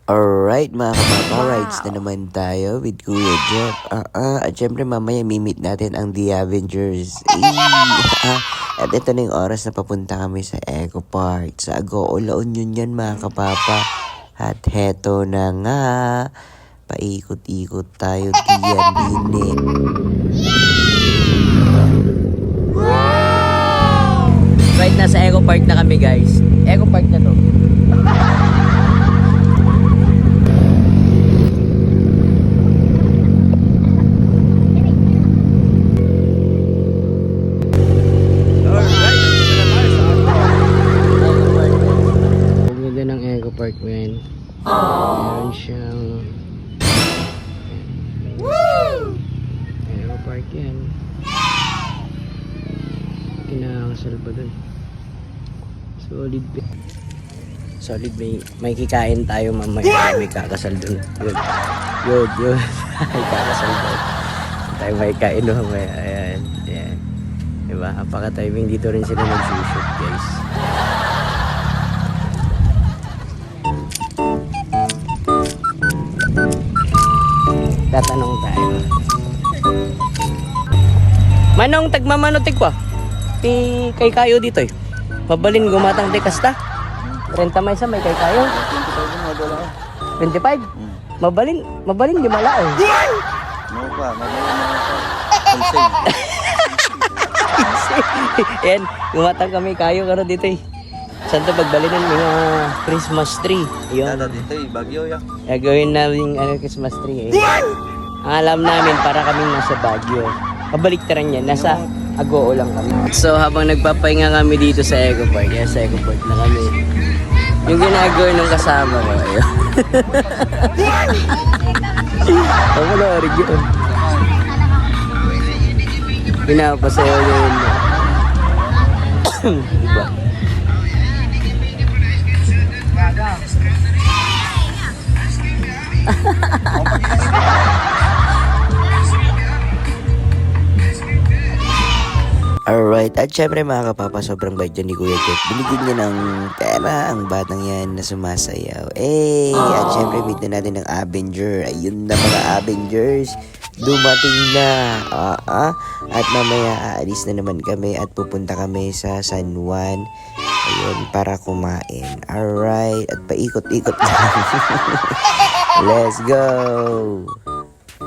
Alright mga kapapa, rides na naman tayo with Kuya Jeff. At syempre mamaya mimit natin ang The Avengers. At ito na yung oras na papunta kami sa Eco Park. Sa Agoo, La Union yan mga kapapa. At heto na nga, paikot-ikot tayo diyan din. Right, nasa Eco Park na kami guys. Eco Park na to. Park man. Meron siyang Eco Park yan. Kinakasal pa dun. Solid may kikain tayo mamaya. May kakasal dun. Yun. May kakasal dun. Tayo may kain mamaya. Ayan. Diba? Apaka-timing dito rin sila nag-shoot guys. Tatanong tayo. Manong tagmamanotik pa. Ti kay kayo dito eh. Mabalin gumatang de kasta. 30 may sa may kay kayo. 25. Mabalin di mala eh. No pa, mabalin mo. Yan, gumatang kami kayo karo dito eh. Saan to pagbalinan mga Christmas tree. Yun. Dada dito eh, Baguio ya. Gagawin namin Christmas tree eh. Ang alam namin para kaming nasa Baguio. Kabaliktaran yan, nasa Agoo lang kami. So habang nagpapahinga kami dito sa Eco Park, sa Eco Park na kami. Yung ginagawa nung kasama ko, ayun. Ako na, Origyo. Pinapasayo yun. Diba? Alright, at syempre mga kapapa, sobrang bait dyan ni Kuya Jeff. Binigyan niya ng pera ang batang yan na sumasayaw. At syempre meet na natin ng Avenger. Ayun na mga Avengers, dumating na. At mamaya aalis na naman kami at pupunta kami sa San Juan. Ayun, para kumain. Alright, at paikot-ikot na. Let's go!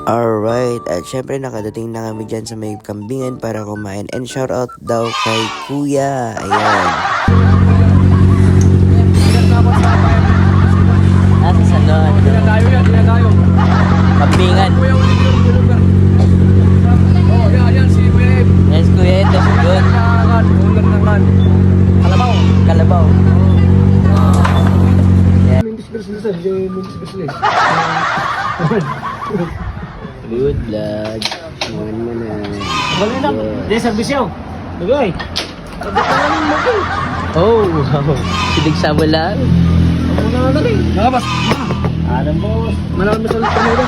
Alright, at syempre nakadating na kami dyan sa may kambingan para kumain. And shout out daw kay Kuya. Ayan. Nasa salon. Dinagayo. Kambingan. Oh, yan si Web. Yes, Kuya, ito si Good. Kalabaw. Good vlog. Balik lang. Di service yaw. Dugay. Oh, wow. Sidig sa wala. Nakabas. Adam boss. Malaman mo sa kamera.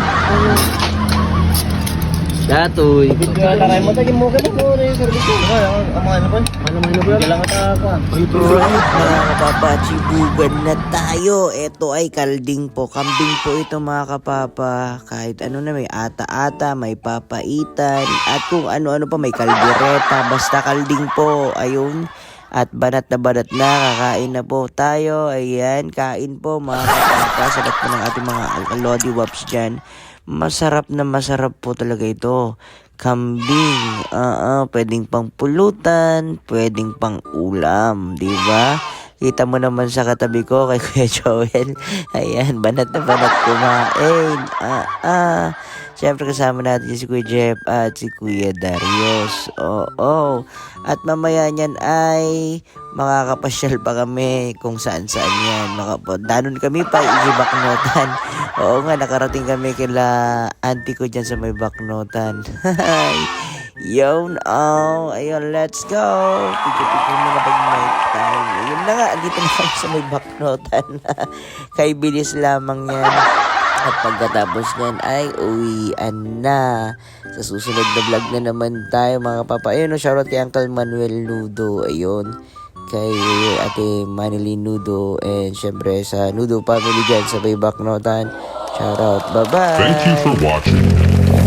Datoy. Taray mo tayo mo ka mo na yung service yaw. Ang mga ano pa? Ano ba? Kailangan ta ako. Alright, mga kapapachibugan na tayo. Ito ay kalding po. Kambing po ito mga kapapa. Kahit ano na, may ata-ata, may papaitan, at kung ano-ano pa, may kaldereta. Basta kalding po. Ayun. At banat na kakain na po tayo. Ayan, kain po mga kapapa. Sarap po ng ating mga lodi wops dyan. Masarap po talaga ito. Kambing, pwedeng pang pulutan, pwedeng pang ulam, di ba? Kita mo naman sa katabi ko kay Kuya Joel. Ayan, banat na kumain. Siyempre kasama natin si Kuya Jeff at si Kuya Darius. At mamaya niyan ay makakapasyal pa kami kung saan-saan yan. Danon kami pa, Baknotan. Oo nga, nakarating kami kila auntie ko dyan sa may Baknotan. Ayun, let's go. Picture mo na pag may time. Ayun na nga, dito na kami sa may Baknotan. Kay bilis lamang yan. At pagkatapos nyan ay uwian na. Sa susunod na vlog na naman tayo mga papa. Ayun, shoutout kay Uncle Manuel Ludo. Ayun. kay Ate Manilyn Nudo, and syempre sa Nudo family dyan sa Baybaknotan. Shoutout, bye-bye! Thank you for watching.